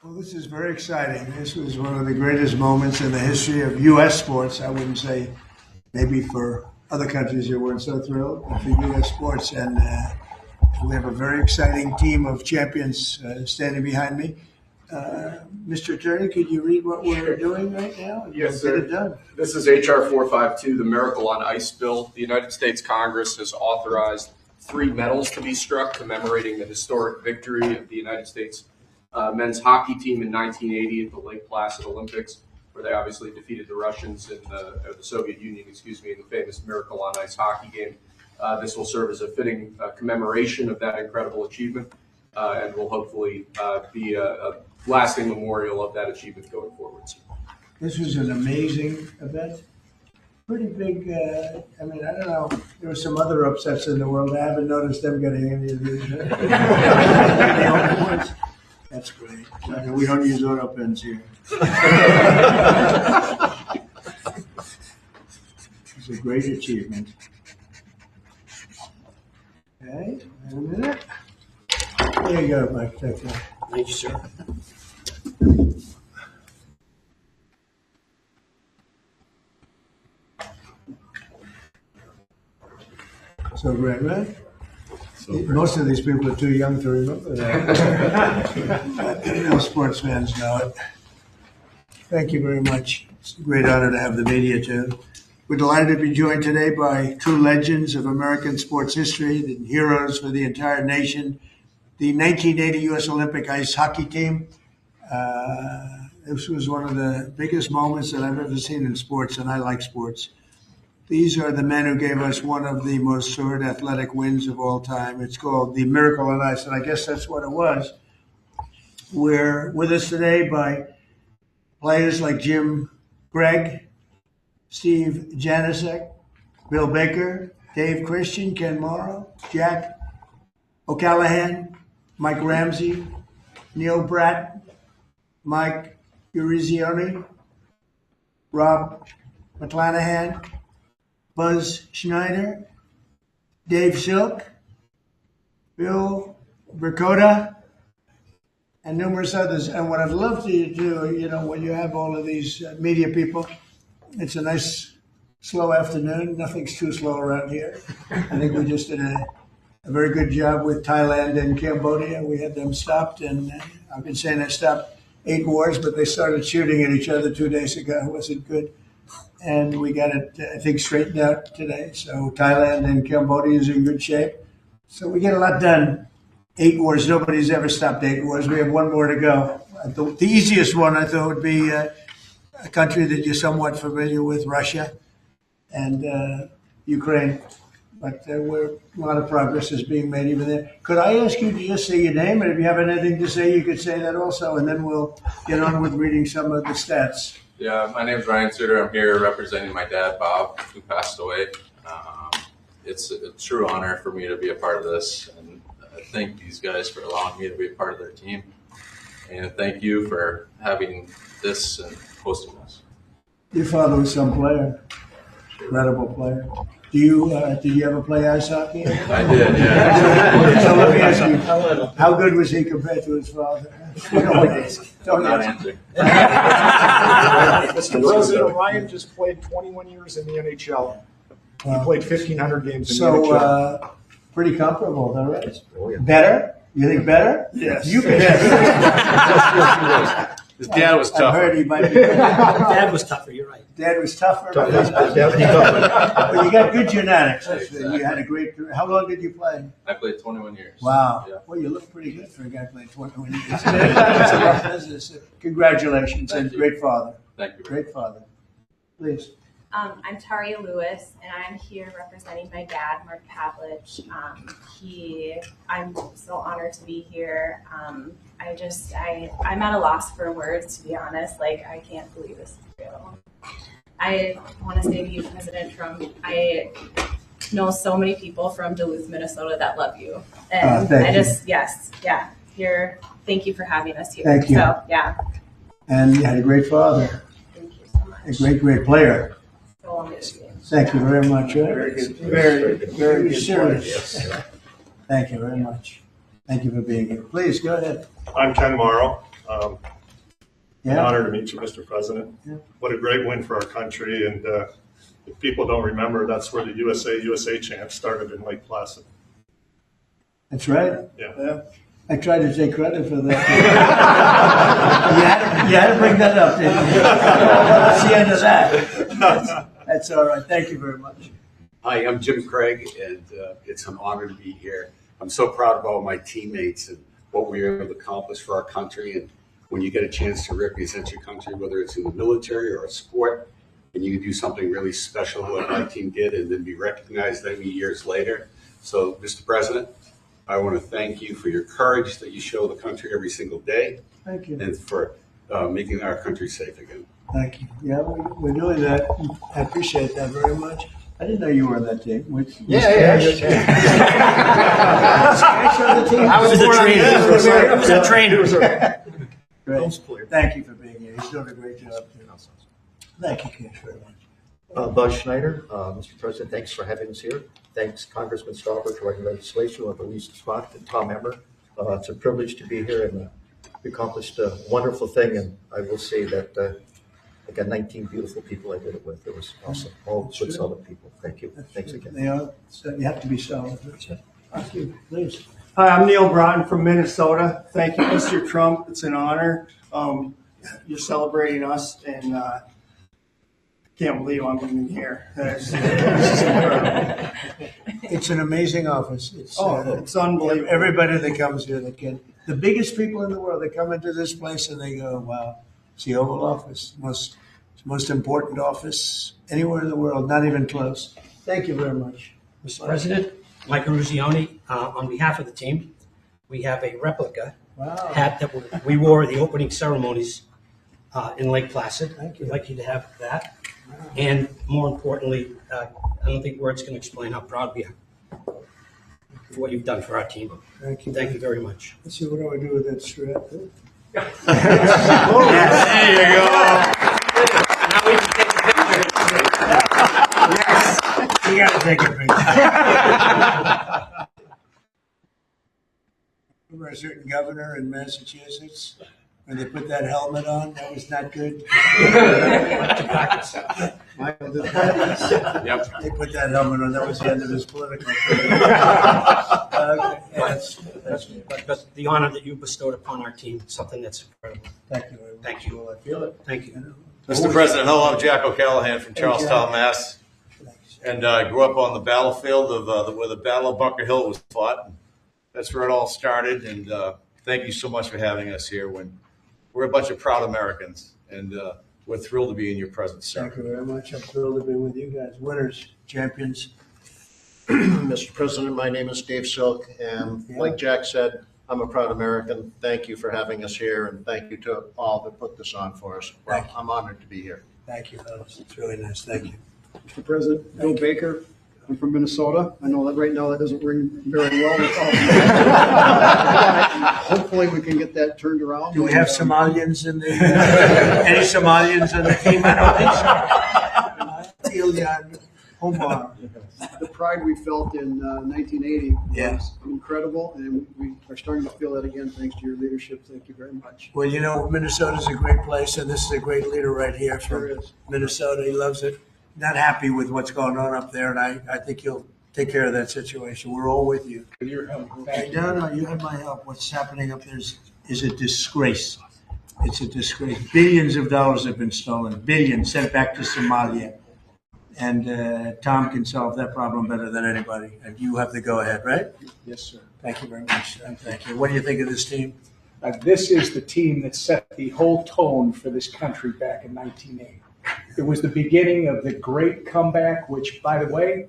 Well, this is very exciting. This was one of the greatest moments in the history of U.S. sports. I wouldn't say maybe for other countries you weren't so thrilled, but for U.S. sports. And we have a very exciting team of champions standing behind me. Mr. Attorney, could you read what we're doing right now? Yes, Get sir. it done. This is H.R. 452, the Miracle on Ice bill. The United States Congress has authorized 3 medals to be struck commemorating the historic victory of the United States men's hockey team in 1980 at the Lake Placid Olympics, where they obviously defeated the Russians in the Soviet Union, in the famous Miracle on Ice hockey game. This will serve as a fitting commemoration of that incredible achievement and will hopefully be a lasting memorial of that achievement going forwards. This was an amazing event. Pretty big, I don't know, there were some other upsets in the world. I haven't noticed them getting any of these. The only ones. That's great. We don't use auto pens here. It's a great achievement. Okay, wait a minute. There you go, Mike. Take that. Thank you, sir. So great, right? Most of these people are too young to remember that. No sports fans know it. Thank you very much. It's a great honor to have the media too. We're delighted to be joined today by true legends of American sports history, the heroes for the entire nation, the 1980 U.S. Olympic ice hockey team. This was one of the biggest moments that I've ever seen in sports, and I like sports. These are the men who gave us one of the most storied athletic wins of all time. It's called the Miracle on Ice, and I guess that's what it was. We're with us today by players like Jim Gregg, Steve Janicek, Bill Baker, Dave Christian, Ken Morrow, Jack O'Callahan, Mike Ramsey, Neil Bratt, Mike Urizioni, Rob McClanahan, Buzz Schneider, Dave Silk, Bill Bercoda, and numerous others. And what I'd love to do, when you have all of these media people, it's a nice, slow afternoon. Nothing's too slow around here. I think we just did a very good job with Thailand and Cambodia. We had them stopped, and I've been saying they stopped 8 wars, but they started shooting at each other 2 days ago. It wasn't good. And we got it, I think, straightened out today. So Thailand and Cambodia is in good shape. So we get a lot done. 8 wars. Nobody's ever stopped 8 wars. We have 1 more to go. The easiest one, I thought, would be a country that you're somewhat familiar with, Russia and Ukraine. But a lot of progress is being made even there. Could I ask you to just say your name? And if you have anything to say, you could say that also. And then we'll get on with reading some of the stats. Yeah, my name is Ryan Suter. I'm here representing my dad, Bob, who passed away. It's a true honor for me to be a part of this, and I thank these guys for allowing me to be a part of their team. And thank you for having this and hosting us. Your father was some player, incredible player. Did you ever play ice hockey? I did, yeah. So let me ask you, how good was he compared to his father? Don't Not answer. answering. Mr. President, Ryan just played 21 years in the NHL. He played 1,500 games in the NHL. So, pretty comparable, though, right? Better? You think better? Yes. You bet. His dad was I tough. heard he might be. Dad was tougher, you're right. Dad was tougher. Definitely. But you got good genetics. You had a great career. How long did you play? I played 21 years. Wow. Yeah. Well, you look pretty good for a guy playing 21 years. It's a rough business. Congratulations, and great father. Thank you. Great father. Please. I'm Taria Lewis, and I'm here representing my dad, Mark Pavlich. I'm so honored to be here. I'm at a loss for words, to be honest. I can't believe this is real. I want to say to you, President Trump, I know so many people from Duluth, Minnesota that love you. And thank you. Thank you for having us here. Thank you. So, yeah, And you had a great father, thank you so much. a great player. So amazing. Thank you very much. Very good. Very serious. Thank you very much. Thank you for being here. Please, go ahead. I'm Ken Morrow. An Yeah. honor to meet you, Mr. President. Yeah. What a great win for our country. And if people don't remember, that's where the USA chant started in Lake Placid. That's right. Yeah. I tried to take credit for that. you had to bring that up, didn't you? That's the end of that. That's all right. Thank you very much. Hi, I'm Jim Craig, and it's an honor to be here. I'm so proud of all my teammates and what we were able to accomplish for our country. And when you get a chance to represent your country, whether it's in the military or a sport, and you can do something really special like my team did and then be recognized many years later. So, Mr. President, I want to thank you for your courage that you show the country every single day Thank you. and for making our country safe again. Thank you. Yeah, we're doing that. I appreciate that very much. I didn't know you were on that team. Yeah. I was a trainer. I was a trainer. Great. Thank you for being here. He's doing a great job. Thank you, Ken, very much. Buzz Schneider, Mr. President, thanks for having us here. Thanks, Congressman Stauber, for writing legislation with Elise Swat and Tom Emmer. It's a privilege to be here, and we accomplished a wonderful thing. And I will say that I got 19 beautiful people I did it with. It was awesome. All good, solid people. Thank you. Thanks again. They are. So you have to be solid. Thank you. Please. Hi, I'm Neil Broughton from Minnesota. Thank you, Mr. Trump. It's an honor. You're celebrating us, and can't believe I'm even here. It's incredible. It's an amazing office. It's unbelievable. Everybody that comes here, the biggest people in the world, they come into this place and they go, wow, it's the Oval Office. It's the most important office anywhere in the world, not even close. Thank you very much. Mr. President, Mike Ruzioni, on behalf of the team, we have a replica hat that we wore at the opening ceremonies in Lake Placid. Thank you. We'd like you to have that. And more importantly, I don't think words can explain how proud we are for what you've done for our team. Thank you. Thank you very much. Let's see, what do I do with that strap? There you go. Now we can take a picture. Yes, you got to take a picture. Remember a certain governor in Massachusetts? When they put that helmet on, that was not good. Michael did that. Yep. They put that helmet on. That was the end of his political career. But the honor that you bestowed upon our team, something that's incredible. Thank you very much. Thank you. Well, I feel it. Thank you. Mr. President, hello, I'm Jack O'Callahan from Charlestown, Mass. Thanks. And I grew up on the battlefield of where the Battle of Bunker Hill was fought. That's where it all started. And thank you so much for having us here. We're a bunch of proud Americans, and we're thrilled to be in your presence, sir. Thank you very much. I'm thrilled to be with you guys. Winners, champions. Mr. President, my name is Dave Silk, and like Jack said, I'm a proud American. Thank you for having us here, and thank you to all that put this on for us. Thank you. I'm honored to be here. Thank you, fellas. It's really nice. Thank you. Mr. President, Bill Baker. I'm from Minnesota. I know that right now that doesn't ring very well. Hopefully we can get that turned around. Do we have Somalians in the any Somalians in the team? I don't think so. Ilyan Omar. The pride we felt in 1980 Yeah. was incredible, and we are starting to feel that again thanks to your leadership. Thank you very much. Well, you know, Minnesota's a great place, and this is a great leader right here Sure from is. Minnesota. He loves it. Not happy with what's going on up there, and I think you'll take care of that situation. We're all with you. Your help. No, you have my help. What's happening up there is a disgrace. It's a disgrace. Billions of dollars have been stolen. Billions sent back to Somalia. And Tom can solve that problem better than anybody. And you have the go-ahead, right? Yes, sir. Thank you very much. Thank you. What do you think of this team? This is the team that set the whole tone for this country back in 1980. It was the beginning of the great comeback, which, by the way,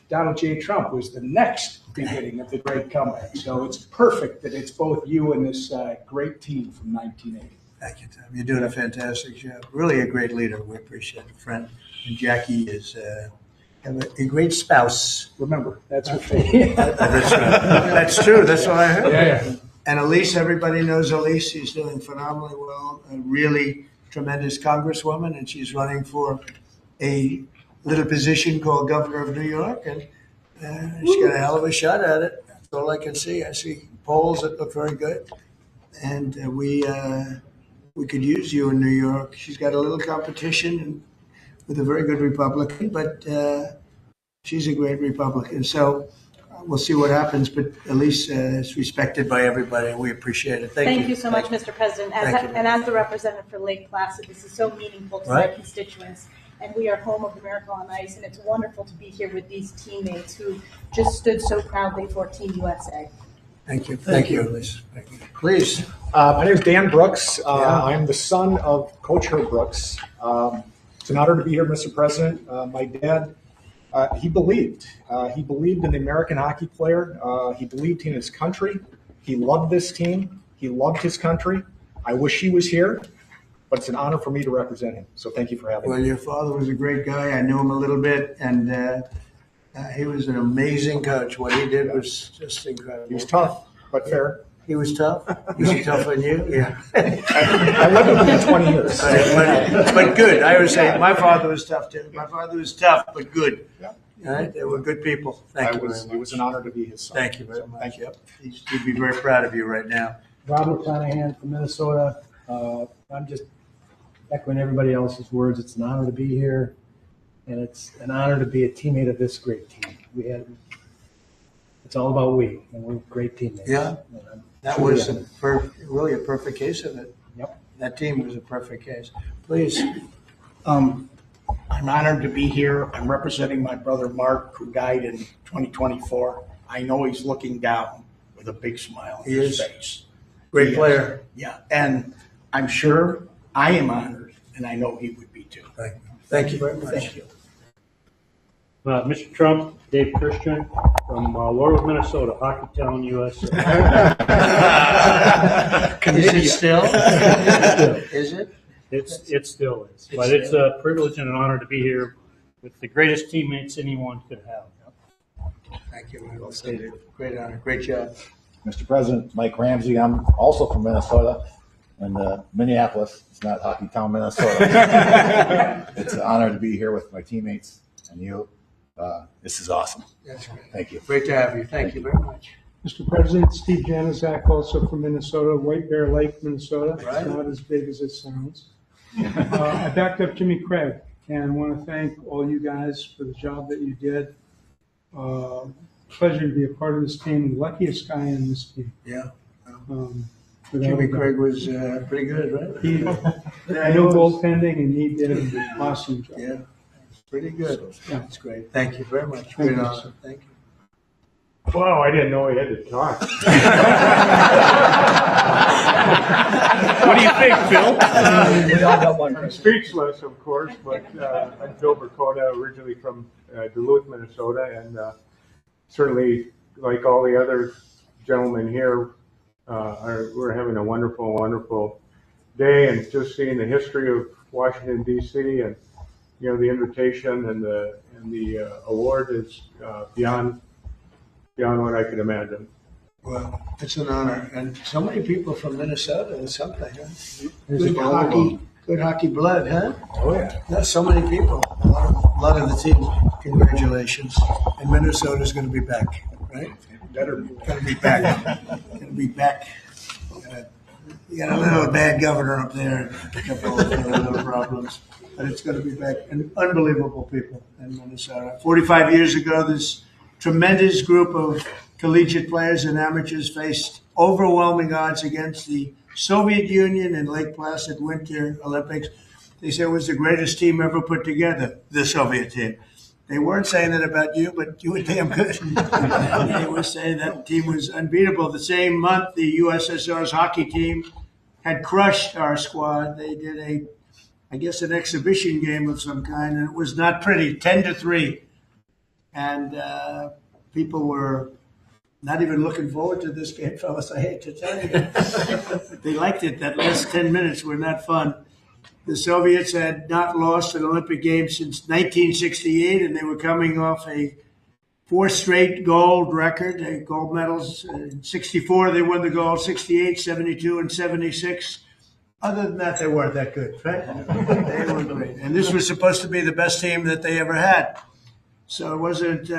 Donald J. Trump was the next beginning of the great comeback. So it's perfect that it's both you and this great team from 1980. Thank you, Tom. You're doing a fantastic job. Really a great leader. We appreciate it, friend. And Jackie is a great spouse. Remember, that's what they. That's right. That's true. That's what I heard. Yeah. And Elise, everybody knows Elise. She's doing phenomenally well. A really tremendous congresswoman, and she's running for a little position called governor of New York, and she's got a hell of a shot at it. That's all I can see. I see polls that look very good, and we we could use you in New York. She's got a little competition with a very good Republican, but she's a great Republican. So we'll see what happens, but at least it's respected by everybody, and we appreciate it. Thank you so much, Mr. President. And as the representative for Lake Placid, this is so meaningful to my constituents. And we are home of the Miracle on Ice, and it's wonderful to be here with these teammates who just stood so proudly for Team USA. Thank you. Thank you, Elise. Thank you. Please. My name is Dan Brooks. I'm the son of Coach Herb Brooks. It's an honor to be here, Mr. President. My dad, he believed in the American hockey player. He believed in his country. He loved this team. He loved his country. I wish he was here, but it's an honor for me to represent him. So thank you for having me. Well, your father was a great guy. I knew him a little bit, and he was an amazing coach. What he did was just incredible. He was tough, but fair. He was tough? Was he tough on you? Yeah. I lived with him for 20 years. But good. I would say my father was tough too. My father was tough, but good. Yeah. All right? They were good people. Thank you very much. It was an honor to be his son. Thank you very much. Thank you. He'd be very proud of you right now. Robert Flanagan from Minnesota. I'm just echoing everybody else's words. It's an honor to be here, and it's an honor to be a teammate of this great team. It's all about we, and we're great teammates. Yeah, that was really a perfect case of it. Yep. That team was a perfect case. Please. I'm honored to be here. I'm representing my brother Mark, who died in 2024. I know he's looking down with a big smile on his face. Great player. Yeah, and I'm sure I am honored, and I know he would be too. Thank you very much. Thank you. Mr. Trump, Dave Christian from Laurel, Minnesota, Hockeytown, USA. Is it still? Is it? It still is. But it's a privilege and an honor to be here with the greatest teammates anyone could have. Thank you. Well stated. Great honor. Great job. Mr. President, Mike Ramsey. I'm also from Minnesota, and Minneapolis. It's not Hockeytown, Minnesota. It's an honor to be here with my teammates and you. This is awesome. That's great. Thank you. Great to have you. Thank you very much. Mr. President, Steve Januzak, also from Minnesota, White Bear Lake, Minnesota. Right. It's not as big as it sounds. I backed up Jimmy Craig, and I want to thank all you guys for the job that you did. Pleasure to be a part of this team. The luckiest guy in this team. Yeah. Jimmy Craig was pretty good, right? I know goaltending, and he did an awesome job. Yeah. Pretty good. Yeah. That's great. Thank you very much. Great honor. Thank you. Wow, I didn't know he had to talk. What do you think, Phil? I'm speechless, of course, but I'm Phil Burkota, originally from Duluth, Minnesota, and certainly, like all the other gentlemen here, we're having a wonderful, wonderful day, and just seeing the history of Washington, D.C., and the invitation and the award is beyond what I could imagine. Well, it's an honor, and so many people from Minnesota is something. Huh? Good hockey blood, huh? Oh yeah. There's so many people. A lot of the team. Congratulations, and Minnesota's going to be back, right? Better be. Going to be back. Going to be back. You got a little bad governor up there, a couple of little problems. But it's going to be back. And unbelievable people in Minnesota. 45 years ago, this tremendous group of collegiate players and amateurs faced overwhelming odds against the Soviet Union in Lake Placid Winter Olympics. They said it was the greatest team ever put together, the Soviet team. They weren't saying that about you, but you were damn good. They were saying that the team was unbeatable. The same month, the USSR's hockey team had crushed our squad. They did an exhibition game of some kind, and it was not pretty, 10-3. And people were not even looking forward to this game, fellas, I hate to tell you. They liked it. That last 10 minutes were not fun. The Soviets had not lost an Olympic game since 1968, and they were coming off a 4 straight gold record, gold medals. In 64, they won the gold, 68, 72, and 76. Other than that, they weren't that good, right? They were great. And this was supposed to be the best team that they ever had. So it wasn't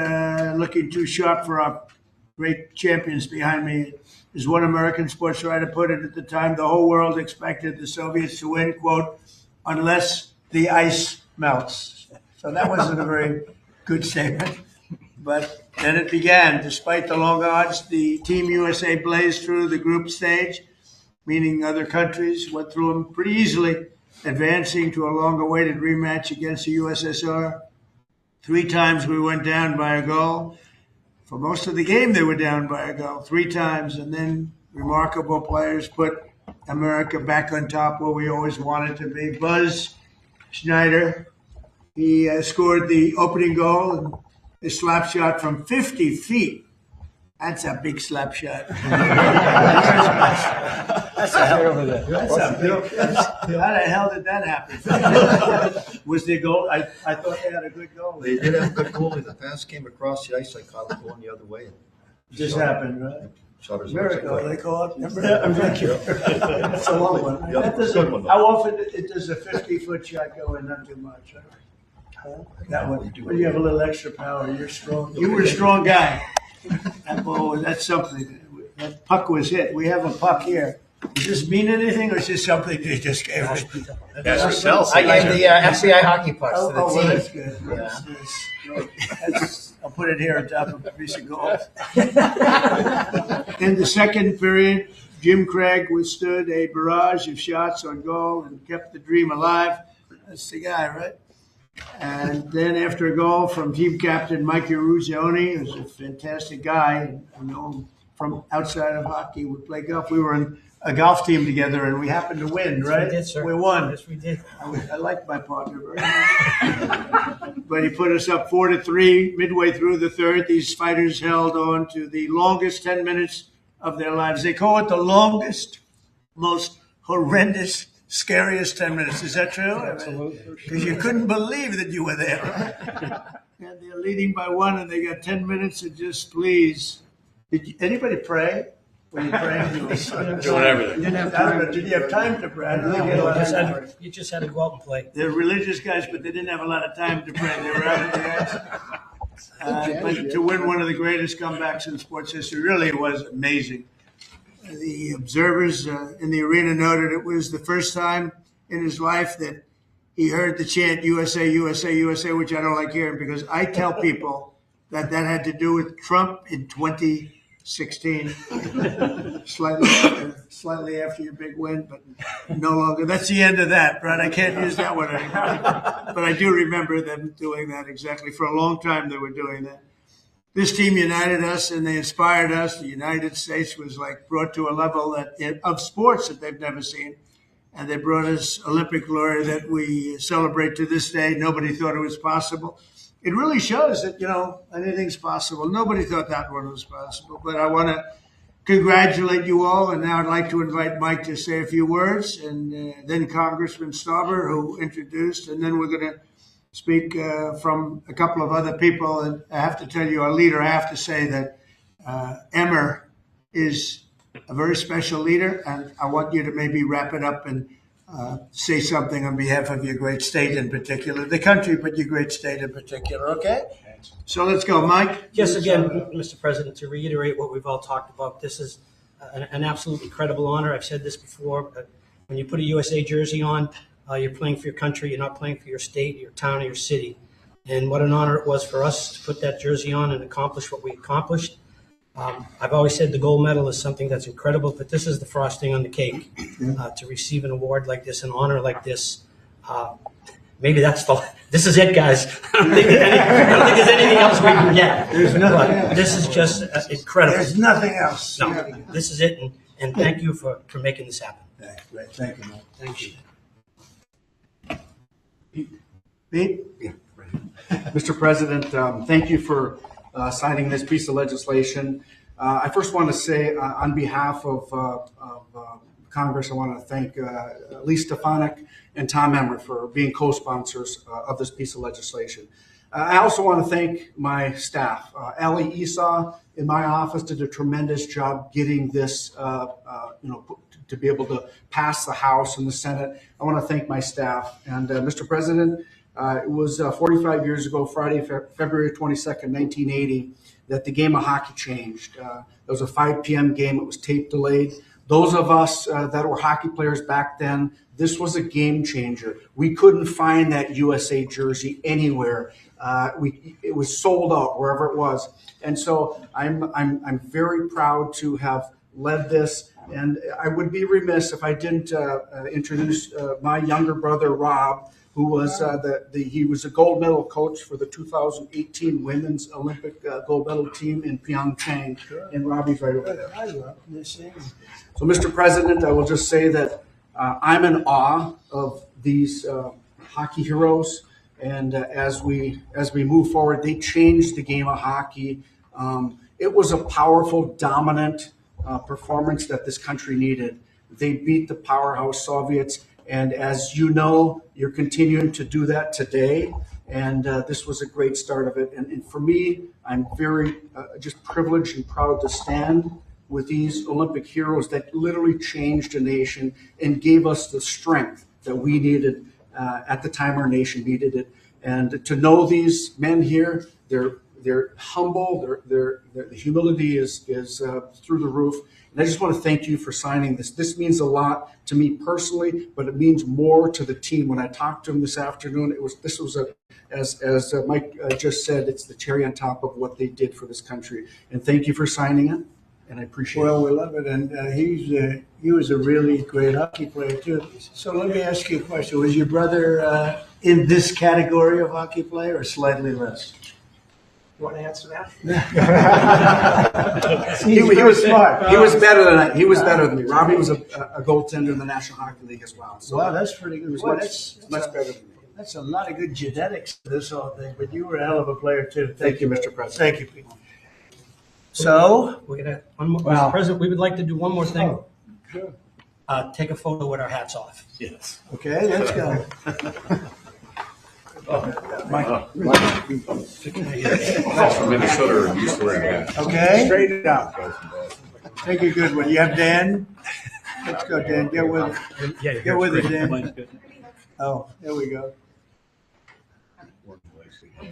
looking too sharp for our great champions behind me. As one American sports writer put it at the time, the whole world expected the Soviets to win, quote, unless the ice melts. So that wasn't a very good statement. But then it began. Despite the long odds, the Team USA blazed through the group stage, meaning other countries went through them pretty easily, advancing to a long-awaited rematch against the USSR. 3 times we went down by a goal. For most of the game, they were down by a goal 3 times, and then remarkable players put America back on top where we always wanted to be. Buzz Schneider, he scored the opening goal and a slap shot from 50 feet. That's a big slap shot. That's a hell of a how the hell did that happen? Was there a goal? I thought they had a good goal. They did have a good goalie. The pass came across the ice. I caught it going the other way. Just happened, right? Miracle, they call it. Thank you. It's a long one. Yeah, That doesn't- good one, though. how often does a 50-foot shot go in? Not too much. Huh? That one. Well, you have a little extra power. You're strong. You were a strong guy. That's something. That puck was hit. We have a puck here. Does this mean anything, or is this something they just gave me? That's for sales. I gave the FBI hockey pucks to the Well, team. that's good. I'll put it here on top of a piece of gold. In the second period, Jim Craig withstood a barrage of shots on goal and kept the dream alive. That's the guy, right? And then after a goal from team captain Mike Ruzioni, who's a fantastic guy, I know him from outside of hockey, we play golf. We were in a golf team together, and we happened to win, right? We did, sir. We won. Yes, we did. I liked my partner very much. But he put us up 4-3 midway through the third. These fighters held on to the longest 10 minutes of their lives. They call it the longest, most horrendous, scariest 10 minutes. Is that true? Absolutely. Because you couldn't believe that you were there, right? And they're leading by 1, and they got 10 minutes to just please. Anybody pray? When you praying? Doing everything. You didn't have time. Did you have time to pray? I don't think you had a lot of time to pray. You just had to go out and play. They're religious guys, but they didn't have a lot of time to pray. They were out in the ice. But to win one of the greatest comebacks in sports history really was amazing. The observers in the arena noted it was the first time in his life that he heard the chant USA, USA, USA, which I don't like hearing because I tell people that had to do with Trump in 2016, slightly after your big win, but no longer. That's the end of that, right? I can't use that one anymore. But I do remember them doing that exactly. For a long time, they were doing that. This team united us and they inspired us. The United States was like brought to a level of sports that they've never seen. And they brought us Olympic glory that we celebrate to this day. Nobody thought it was possible. It really shows that, anything's possible. Nobody thought that one was possible. But I want to congratulate you all. And now I'd like to invite Mike to say a few words. And then Congressman Stauber, who introduced. And then we're going to speak from a couple of other people. And I have to tell you, our leader, I have to say that Emmer is a very special leader. And I want you to maybe wrap it up and say something on behalf of your great state in particular, the country, but your great state in particular, okay? So let's go, Mike. Yes, again, Mr. President, to reiterate what we've all talked about, this is an absolutely incredible honor. I've said this before, but when you put a USA jersey on, you're playing for your country. You're not playing for your state, your town, or your city. And what an honor it was for us to put that jersey on and accomplish what we accomplished. I've always said the gold medal is something that's incredible, but this is the frosting on the cake. To receive an award like this, an honor like this, maybe this is it, guys. I don't think there's anything else we can get. There's nothing else. This is just incredible. There's nothing else. No, this is it, and thank you for making this happen. Great. Thank you, Mike. Thank you. Pete? Yeah. Mr. President, thank you for signing this piece of legislation. I first want to say on behalf of Congress, I want to thank Lee Stefanik and Tom Emmer for being co-sponsors of this piece of legislation. I also want to thank my staff. Ali Esau in my office did a tremendous job getting this, to be able to pass the House and the Senate. I want to thank my staff. And Mr. President, it was 45 years ago, Friday, February 22nd, 1980, that the game of hockey changed. It was a 5 p.m. game. It was tape delayed. Those of us that were hockey players back then, this was a game changer. We couldn't find that USA jersey anywhere. It was sold out wherever it was. And so I'm very proud to have led this. And I would be remiss if I didn't introduce my younger brother, Rob, who was he was a gold medal coach for the 2018 Women's Olympic gold medal team in Pyeongchang. And Robbie's right over there. So, Mr. President, I will just say that I'm in awe of these hockey heroes. And as we move forward, they changed the game of hockey. It was a powerful, dominant performance that this country needed. They beat the powerhouse Soviets. And as you know, you're continuing to do that today. And this was a great start of it. And for me, I'm very just privileged and proud to stand with these Olympic heroes that literally changed a nation and gave us the strength that we needed at the time our nation needed it. And to know these men here, they're humble, the humility is through the roof. And I just want to thank you for signing this. This means a lot to me personally, but it means more to the team. When I talked to him this afternoon, as Mike just said, it's the cherry on top of what they did for this country. And thank you for signing it, and I appreciate it. Well, we love it, and he was a really great hockey player too. So let me ask you a question: was your brother in this category of hockey player, or slightly less? You want to answer that? he was smart. He was better than I. He was better than me. Robbie was a goaltender in the National Hockey League as well. So wow, that's pretty good. He was much better than me. That's a lot of good genetics to this whole thing. But you were a hell of a player too. Thank you, Mr. President. Thank you, Pete. So we're gonna one more. Mr. President, we would like to do one more thing. Sure. Take a photo with our hats off. Yes. Okay, let's go. That's from Minnesota, or used to wearing hats. Okay. Straighten it out. Take a good one. You have Dan. Let's go, Dan. Get with it. Get with it, Dan. Oh, there we go.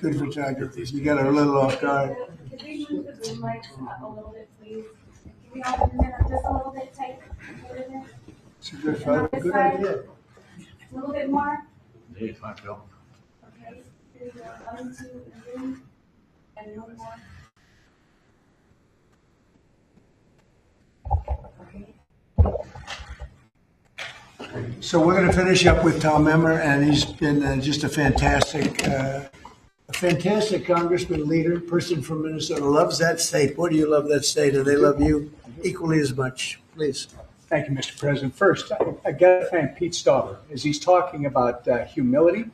Good photography. You got a little off guard. Could we move the boom lights up a little bit, please? Can we all move it up just a little bit tight? It's a good photo. Good idea. A little bit more. Hey, fine, Phil. Okay. Here we go. 1, 2, and 3. And no more. So we're going to finish up with Tom Emmer, and he's been just a fantastic congressman, leader, person from Minnesota. Loves that state. Boy, do you love that state, and they love you equally as much. Please. Thank you, Mr. President. First, I got to thank Pete Stauber as he's talking about humility.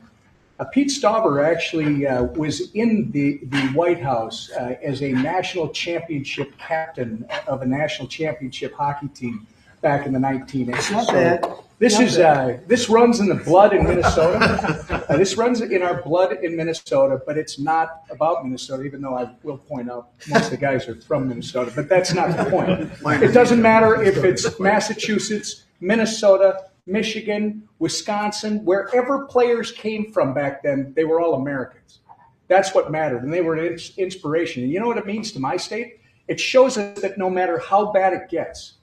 Pete Stauber actually was in the White House as a national championship captain of a national championship hockey team back in the 1980s. It's not bad. This runs in the blood in Minnesota. This runs in our blood in Minnesota, but it's not about Minnesota, even though I will point out most of the guys are from Minnesota, but that's not the point. It doesn't matter if it's Massachusetts, Minnesota, Michigan, Wisconsin, wherever players came from back then, they were all Americans. That's what mattered, and they were an inspiration. And you know what it means to my state? It shows us that no matter how bad it gets,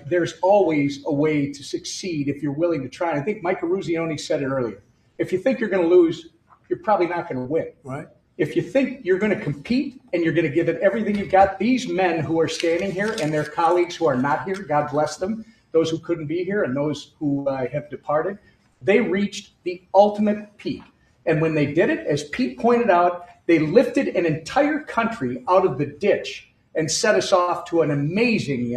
there's always a way to succeed if you're willing to try. And I think Mike Eruzione said it earlier. If you think you're going to lose, you're probably not going to win. Right. If you think you're going to compete and you're going to give it everything you've got, these men who are standing here and their colleagues who are not here, God bless them, those who couldn't be here and those who have departed, they reached the ultimate peak. And when they did it, as Pete pointed out, they lifted an entire country out of the ditch and set us off to an amazing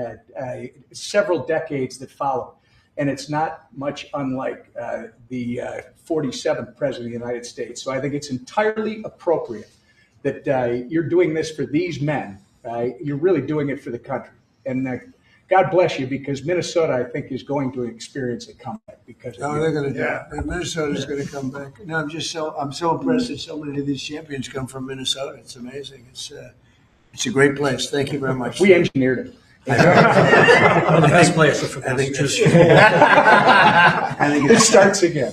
several decades that followed. And it's not much unlike the 47th President of the United States. So I think it's entirely appropriate that you're doing this for these men. You're really doing it for the country. And God bless you, because Minnesota, I think, is going to experience a comeback because of they're going to do it. Minnesota's going to come back. No, I'm so impressed that so many of these champions come from Minnesota. It's amazing. It's a great place. Thank you very much. We engineered it. One of the best players for Massachusetts. I think it starts again.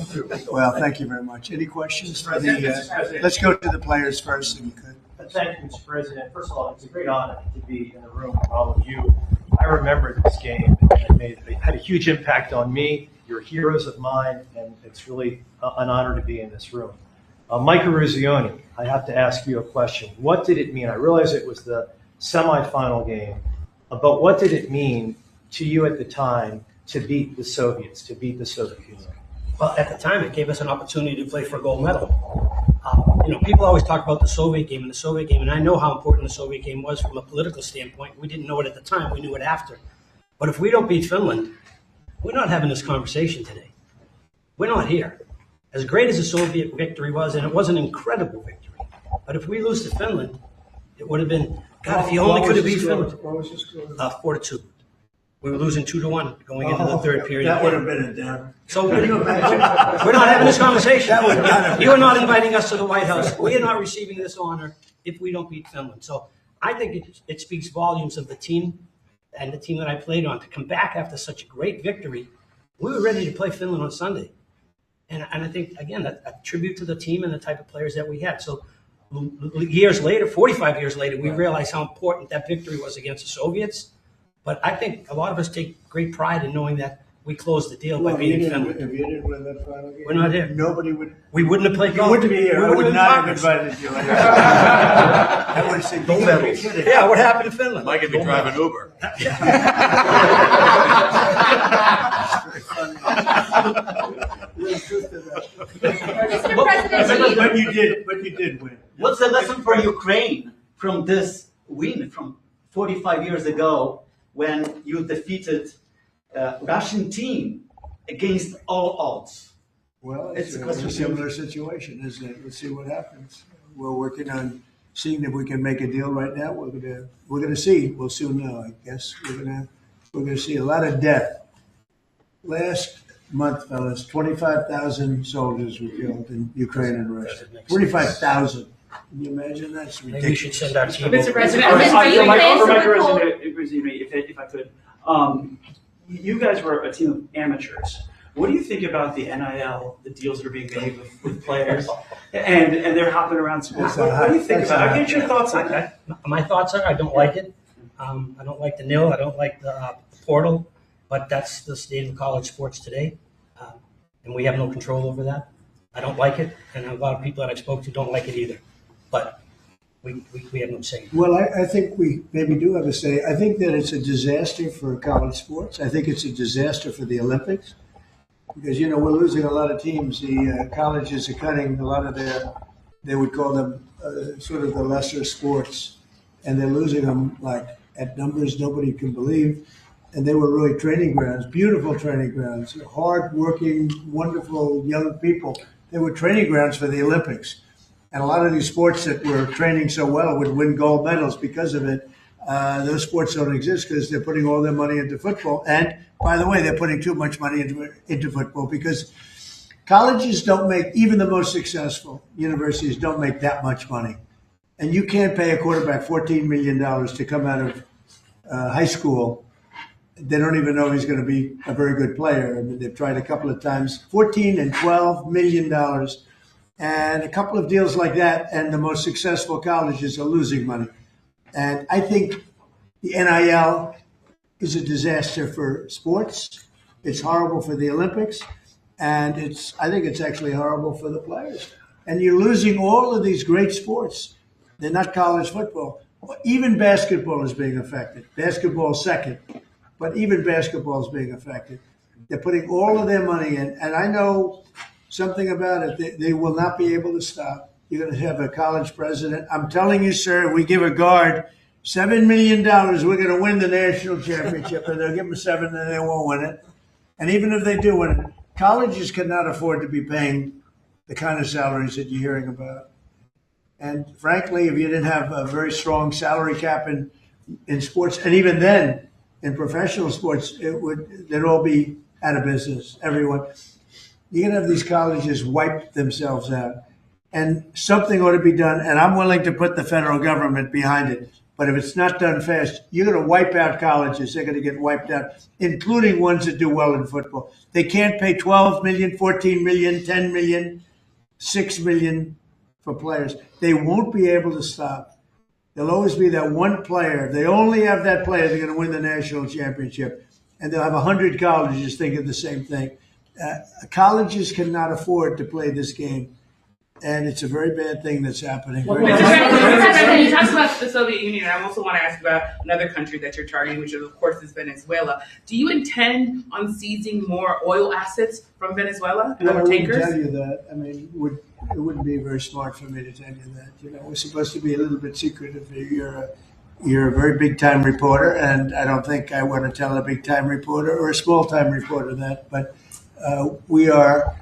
Well, thank you very much. Any questions for the? Let's go to the players first, if you could. Thank you, Mr. President. First of all, it's a great honor to be in the room with all of you. I remember this game, and it had a huge impact on me. You're heroes of mine, and it's really an honor to be in this room. Mike Eruzione, I have to ask you a question. What did it mean? I realize it was the semifinal game, but what did it mean to you at the time to beat the Soviets, to beat the Soviet Union? Well, at the time, it gave us an opportunity to play for a gold medal. People always talk about the Soviet game, and I know how important the Soviet game was from a political standpoint. We didn't know it at the time. We knew it after. But if we don't beat Finland, we're not having this conversation today. We're not here. As great as the Soviet victory was, and it was an incredible victory, but if we lose to Finland, it would have been, God, if you only could have beat Finland. What was the score? 4-2. We were losing 2-1 going into the third period. That would have been a down. So we're not having this conversation. You are not inviting us to the White House. We are not receiving this honor if we don't beat Finland. So I think it speaks volumes of the team and the team that I played on to come back after such a great victory. We were ready to play Finland on Sunday. And I think, again, a tribute to the team and the type of players that we had. So years later, 45 years later, we realized how important that victory was against the Soviets. But I think a lot of us take great pride in knowing that we closed the deal by beating Finland. If you didn't win that final game, we're not here. Nobody would. We wouldn't have played golf. You wouldn't be here. I would not have invited you. I would have said, gold medals. Yeah, what happened in Finland? Mike could be driving Uber. But you did win. What's the lesson for Ukraine from this win from 45 years ago when you defeated Russian team against all odds? Well, it's a similar situation, isn't it? Let's see what happens. We're working on seeing if we can make a deal right now. We're gonna see. We'll soon know, I guess. We're gonna see a lot of death. Last month, fellas, 25,000 soldiers were killed in Ukraine and Russia. 25,000. Can you imagine that? It's ridiculous. Maybe we should send our team. Mr. President, if I could, you guys were a team of amateurs. What do you think about the NIL, the deals that are being made with players, and they're hopping around sports? What do you think about it? I get your thoughts on that. My thoughts are I don't like it. I don't like the nil. I don't like the portal. But that's the state of college sports today, and we have no control over that. I don't like it, and a lot of people that I spoke to don't like it either. But we have no say. Well, I think we maybe do have a say. I think that it's a disaster for college sports. I think it's a disaster for the Olympics because, we're losing a lot of teams. The colleges are cutting a lot of they would call them sort of the lesser sports, and they're losing them like at numbers nobody can believe. And they were really training grounds, beautiful training grounds, hard-working, wonderful young people. They were training grounds for the Olympics. And a lot of these sports that were training so well would win gold medals because of it. Those sports don't exist because they're putting all their money into football. And, by the way, they're putting too much money into football because colleges don't make, even the most successful universities don't make that much money. And you can't pay a quarterback $14 million to come out of high school. They don't even know he's going to be a very good player. I mean, they've tried a couple of times, $14 and $12 million, and a couple of deals like that, and the most successful colleges are losing money. And I think the NIL is a disaster for sports. It's horrible for the Olympics, and I think it's actually horrible for the players. And you're losing all of these great sports. They're not college football. Even basketball is being affected. Basketball second. But even basketball is being affected. They're putting all of their money in, and I know something about it. They will not be able to stop. You're going to have a college president. I'm telling you, sir, we give a guard $7 million. We're going to win the national championship, and they'll give them $7, and they won't win it. And even if they do win it, colleges cannot afford to be paying the kind of salaries that you're hearing about. And frankly, if you didn't have a very strong salary cap in sports, and even then, in professional sports, they'd all be out of business, everyone. You're going to have these colleges wipe themselves out. And something ought to be done, and I'm willing to put the federal government behind it. But if it's not done fast, you're going to wipe out colleges. They're going to get wiped out, including ones that do well in football. They can't pay $12 million, $14 million, $10 million, $6 million for players. They won't be able to stop. There'll always be that one player. They only have that player. They're going to win the national championship. And they'll have 100 colleges thinking the same thing. Colleges cannot afford to play this game. And it's a very bad thing that's happening. Mr. President, you talked about the Soviet Union. I also want to ask about another country that you're targeting, which of course is Venezuela. Do you intend on seizing more oil assets from Venezuela and Well, I other wouldn't tankers? tell you that. I mean, it wouldn't be very smart for me to tell you that. You know, we're supposed to be a little bit secretive. You're a very big time reporter, and I don't think I want to tell a big time reporter or a small time reporter that. But we are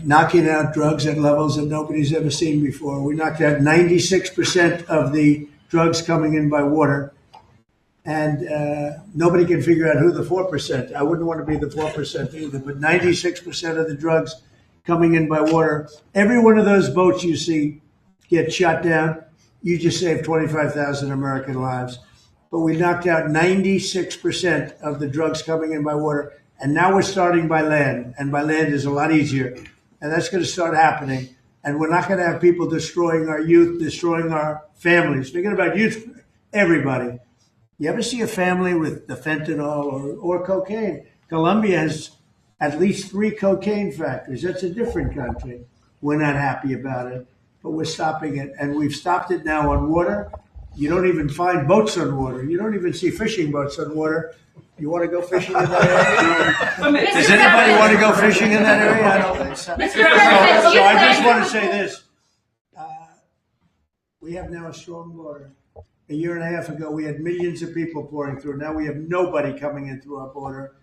knocking out drugs at levels that nobody's ever seen before. We knocked out 96% of the drugs coming in by water. And nobody can figure out who the 4%. I wouldn't want to be the 4% either, but 96% of the drugs coming in by water. Every one of those boats you see get shot down, you just saved 25,000 American lives. But we knocked out 96% of the drugs coming in by water. And now we're starting by land. And by land is a lot easier. And that's going to start happening. And we're not going to have people destroying our youth, destroying our families. Speaking about youth, everybody. You ever see a family with the fentanyl or cocaine? Colombia has at least 3 cocaine factories. That's a different country. We're not happy about it, but we're stopping it. And we've stopped it now on water. You don't even find boats on water. You don't even see fishing boats on water. You want to go fishing in that area? Does anybody want to go fishing in that area? I don't think so. So I just want to say this. We have now a strong border. A year and a half ago, we had millions of people pouring through. Now we have nobody coming in through our border.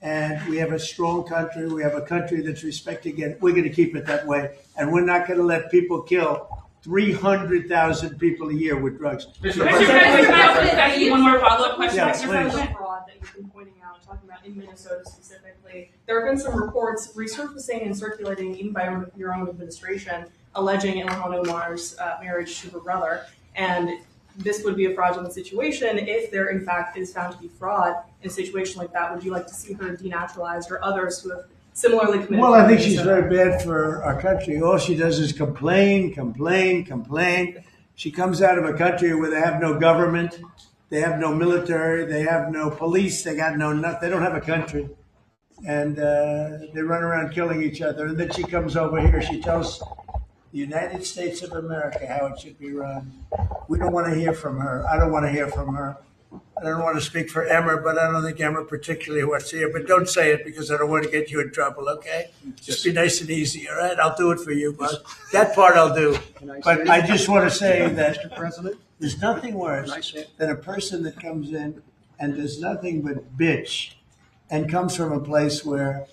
And we have a strong country. We have a country that's respected again. We're going to keep it that way. And we're not going to let people kill 300,000 people a year with drugs. Mr. President, one more follow-up question. Yes, Mr. please. President. Fraud that you've been pointing out, talking about in Minnesota specifically. There have been some reports resurfacing and circulating, even by your own administration, alleging Ilhan Omar's marriage to her brother. And this would be a fraudulent situation if there, in fact, is found to be fraud in a situation like that. Would you like to see her denaturalized or others who have similarly committed? Well, I think she's very bad for our country. All she does is complain, complain, complain. She comes out of a country where they have no government, they have no military, they have no police, they got no nothing. They don't have a country, and they run around killing each other. And then she comes over here. She tells the United States of America how it should be run. We don't want to hear from her. I don't want to hear from her. I don't want to speak for Emmer, but I don't think Emmer particularly wants to hear. But don't say it because I don't want to get you in trouble, okay? Just be nice and easy, all right? I'll do it for you, but that part I'll do. But I just want to say that Mr. President, there's nothing worse than a person that comes in and does nothing but bitch and comes from a place where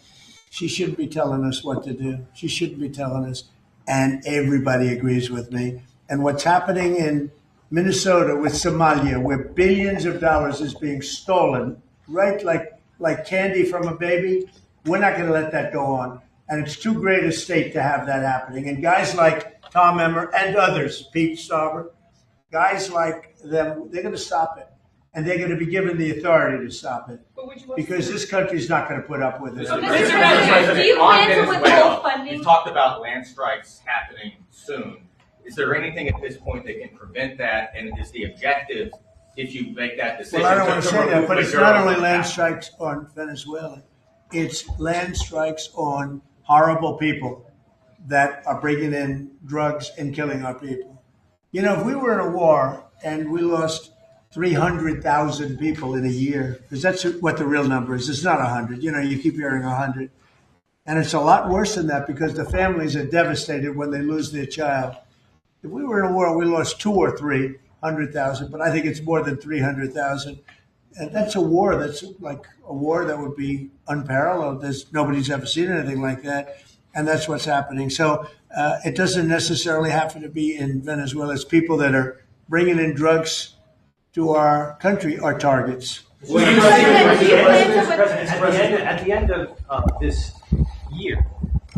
she shouldn't be telling us what to do. She shouldn't be telling us. And everybody agrees with me. And what's happening in Minnesota with Somalia, where billions of dollars is being stolen, right, like candy from a baby, we're not going to let that go on. And it's too great a state to have that happening. And guys like Tom Emmer and others, Pete Stauber, guys like them, they're going to stop it. And they're going to be given the authority to stop it. Because this country's not going to put up with it. Mr. President, do you plan to withhold funding? We've talked about land strikes happening soon. Is there anything at this point that can prevent that? And is the objective, if you make that decision? Well, I don't want to say that, but it's not only land strikes on Venezuela. It's land strikes on horrible people that are bringing in drugs and killing our people. You know, if we were in a war and we lost 300,000 people in a year, because that's what the real number is. It's not 100. You know, you keep hearing 100. And it's a lot worse than that because the families are devastated when they lose their child. If we were in a war, we lost 200,000 or 300,000, but I think it's more than 300,000. And that's a war that's like a war that would be unparalleled. Nobody's ever seen anything like that. And that's what's happening. So it doesn't necessarily have to be in Venezuela. It's people that are bringing in drugs to our country are targets. At the end of this year,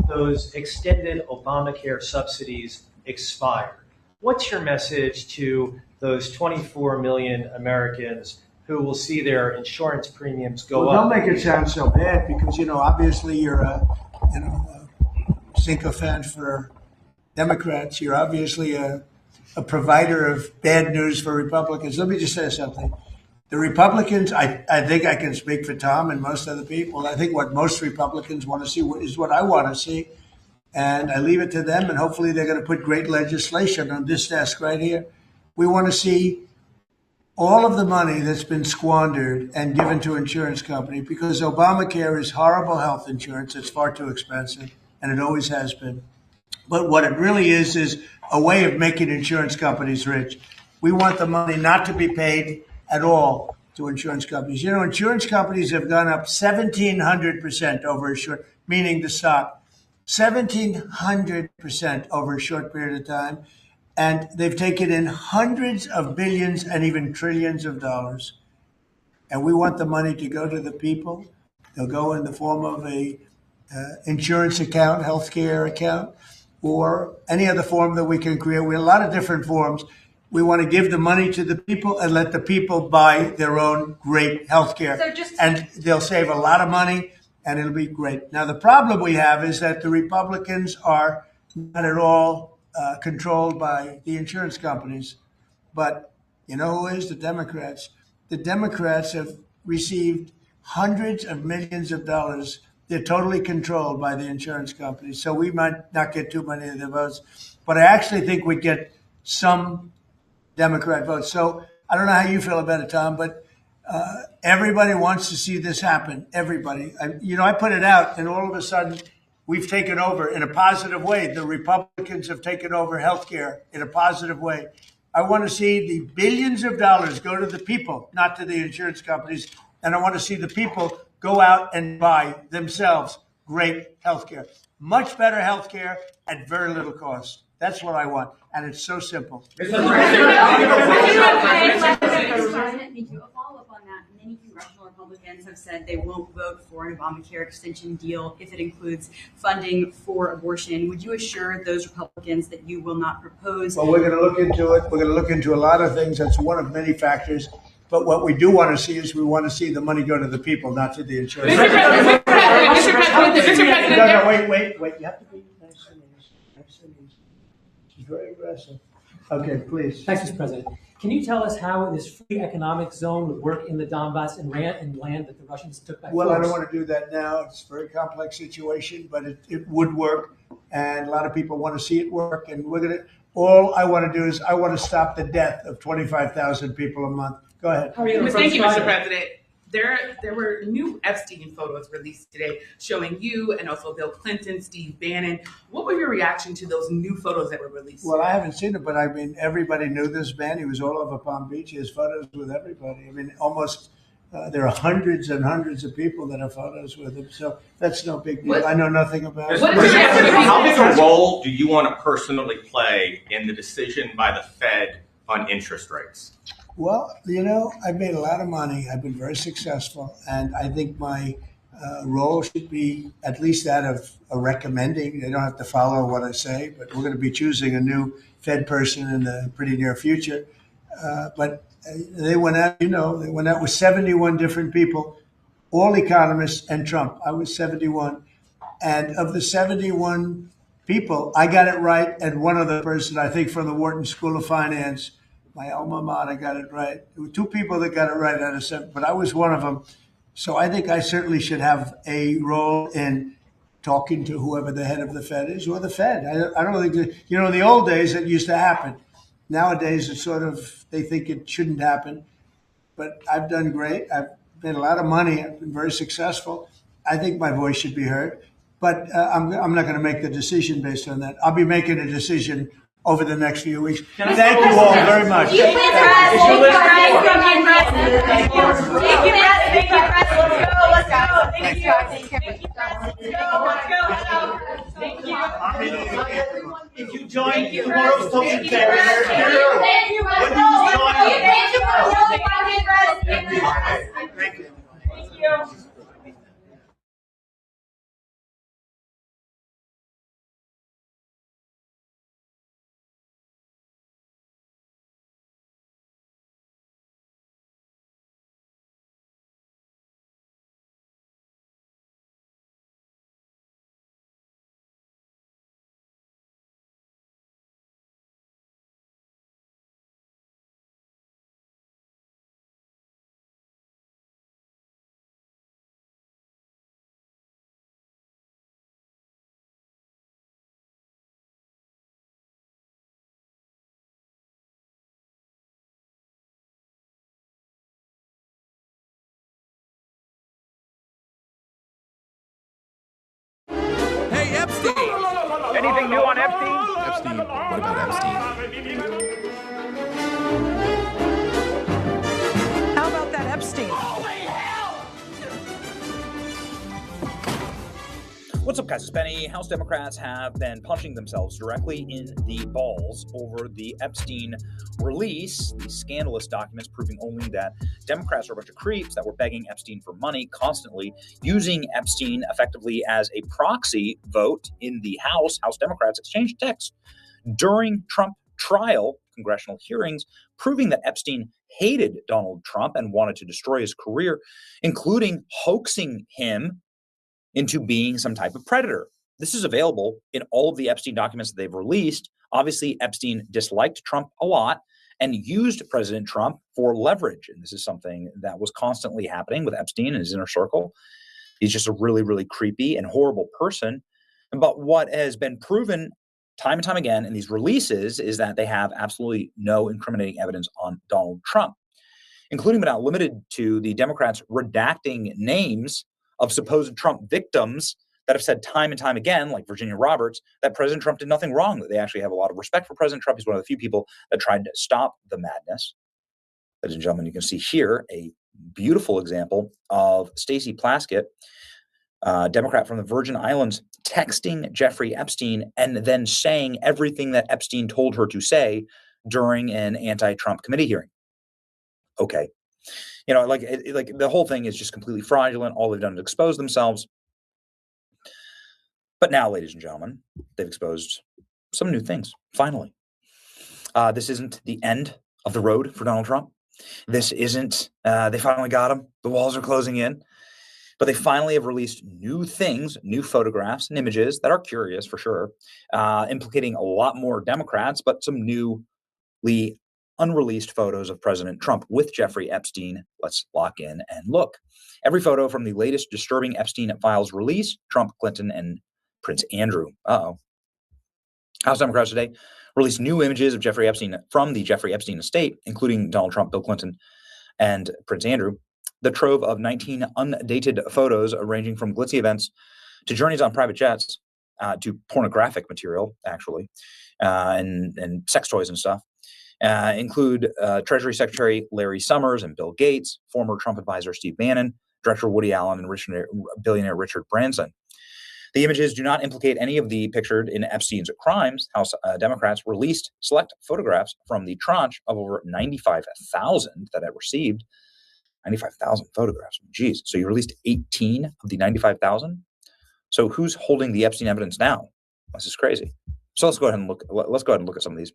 those extended Obamacare subsidies expire. What's your message to those 24 million Americans who will see their insurance premiums go Well, up? don't make it sound so bad because, you know, obviously you're a sycophant for Democrats. You're obviously a a provider of bad news for Republicans. Let me just say something. The Republicans, I think I can speak for Tom and most other people. I think what most Republicans want to see is what I want to see. And I leave it to them, and hopefully they're going to put great legislation on this desk right here. We want to see all of the money that's been squandered and given to insurance companies, because Obamacare is horrible health insurance. It's far too expensive, and it always has been. But what it really is a way of making insurance companies rich. We want the money not to be paid at all to insurance companies. You know, insurance companies have gone up 1,700% over a short, meaning the stock, 1,700% over a short period of time. And they've taken in hundreds of billions and even trillions of dollars. And we want the money to go to the people. They'll go in the form of a insurance account, healthcare account, or any other form that we can create. We have a lot of different forms. We want to give the money to the people and let the people buy their own great healthcare. And they'll save a lot of money, and it'll be great. Now, the problem we have is that the Republicans are not at all controlled by the insurance companies. But you know who is? The Democrats. The Democrats have received hundreds of millions of dollars. They're totally controlled by the insurance companies. So we might not get too many of the votes. But I actually think we get some Democrat votes. So I don't know how you feel about it, Tom, but everybody wants to see this happen. Everybody. I put it out, and all of a sudden, we've taken over in a positive way. The Republicans have taken over healthcare in a positive way. I want to see the billions of dollars go to the people, not to the insurance companies. And I want to see the people go out and buy themselves great healthcare. Much better healthcare at very little cost. That's what I want. And it's so simple. Thank you. A follow-up on that. Many congressional Republicans have said they won't vote for an Obamacare extension deal if it includes funding for abortion. Would you assure those Republicans that you will not propose? Well, we're going to look into it. We're going to look into a lot of things. That's one of many factors. But what we do want to see is we want to see the money go to the people, not to the insurance. Mr. President. No, wait. You have to be nice and easy. She's very aggressive. Okay, please. Thanks, Mr. President. Can you tell us how this free economic zone would work in the Donbass and land that the Russians took by force? Well, I don't want to do that now. It's a very complex situation, but it would work. And a lot of people want to see it work. And all I want to do is I want to stop the death of 25,000 people a month. Go ahead. Thank you, Mr. President. There were new Epstein photos released today showing you and also Bill Clinton, Steve Bannon. What were your reaction to those new photos that were released? Well, I haven't seen it, but I mean, everybody knew this man. He was all over Palm Beach. He has photos with everybody. I mean, almost there are hundreds and hundreds of people that have photos with him. So that's no big deal. I know nothing about it. How big a role do you want to personally play in the decision by the Fed on interest rates? Well, I've made a lot of money. I've been very successful. And I think my role should be at least that of a recommending. They don't have to follow what I say, but we're going to be choosing a new Fed person in the pretty near future. But they went out, they went out with 71 different people, all economists and Trump. I was 71. And of the 71 people, I got it right. And one other person, I think from the Wharton School of Finance, my alma mater, got it right. There were two people that got it right out of 7, but I was one of them. So I think I certainly should have a role in talking to whoever the head of the Fed is, or the Fed. I don't think that, in the old days it used to happen. Nowadays it's sort of, they think it shouldn't happen. But I've done great. I've made a lot of money. I've been very successful. I think my voice should be heard. But I'm not going to make the decision based on that. I'll be making a decision over the next few weeks. Thank you all very much. You If you join tomorrow's token carrier, Thank you. Anything new on Epstein? Epstein. What about Epstein? How about that Epstein? What's up, guys? It's Benny. House Democrats have been punching themselves directly in the balls over the Epstein release, these scandalous documents proving only that Democrats are a bunch of creeps that were begging Epstein for money constantly, using Epstein effectively as a proxy vote in the House. House Democrats exchanged texts during Trump trial, congressional hearings, proving that Epstein hated Donald Trump and wanted to destroy his career, including hoaxing him into being some type of predator. This is available in all of the Epstein documents that they've released. Obviously, Epstein disliked Trump a lot and used President Trump for leverage. And this is something that was constantly happening with Epstein and his inner circle. He's just a really, really creepy and horrible person. But what has been proven time and time again in these releases is that they have absolutely no incriminating evidence on Donald Trump, including but not limited to the Democrats redacting names of supposed Trump victims that have said time and time again, like Virginia Roberts, that President Trump did nothing wrong, that they actually have a lot of respect for President Trump. He's one of the few people that tried to stop the madness. Ladies and gentlemen, you can see here a beautiful example of Stacey Plaskett, Democrat from the Virgin Islands, texting Jeffrey Epstein and then saying everything that Epstein told her to say during an anti-Trump committee hearing. Okay. You know, like the whole thing is just completely fraudulent. All they've done is expose themselves. But now, ladies and gentlemen, they've exposed some new things, finally. This isn't the end of the road for Donald Trump. This isn't, they finally got him. The walls are closing in. But they finally have released new things, new photographs and images that are curious for sure, implicating a lot more Democrats, but some newly unreleased photos of President Trump with Jeffrey Epstein. Let's lock in and look. Every photo from the latest disturbing Epstein files release, Trump, Clinton, and Prince Andrew. House Democrats today released new images of Jeffrey Epstein from the Jeffrey Epstein estate, including Donald Trump, Bill Clinton, and Prince Andrew. The trove of 19 undated photos ranging from glitzy events to journeys on private jets to pornographic material, actually, and sex toys and stuff. Include Treasury Secretary Larry Summers and Bill Gates, former Trump advisor Steve Bannon, director Woody Allen, and billionaire Richard Branson. The images do not implicate any of the pictured in Epstein's crimes. House Democrats released select photographs from the tranche of over 95,000 that it received. 95,000 photographs. Jeez. So you released 18 of the 95,000? So who's holding the Epstein evidence now? This is crazy. So let's go ahead and look. Let's go ahead and look at some of these.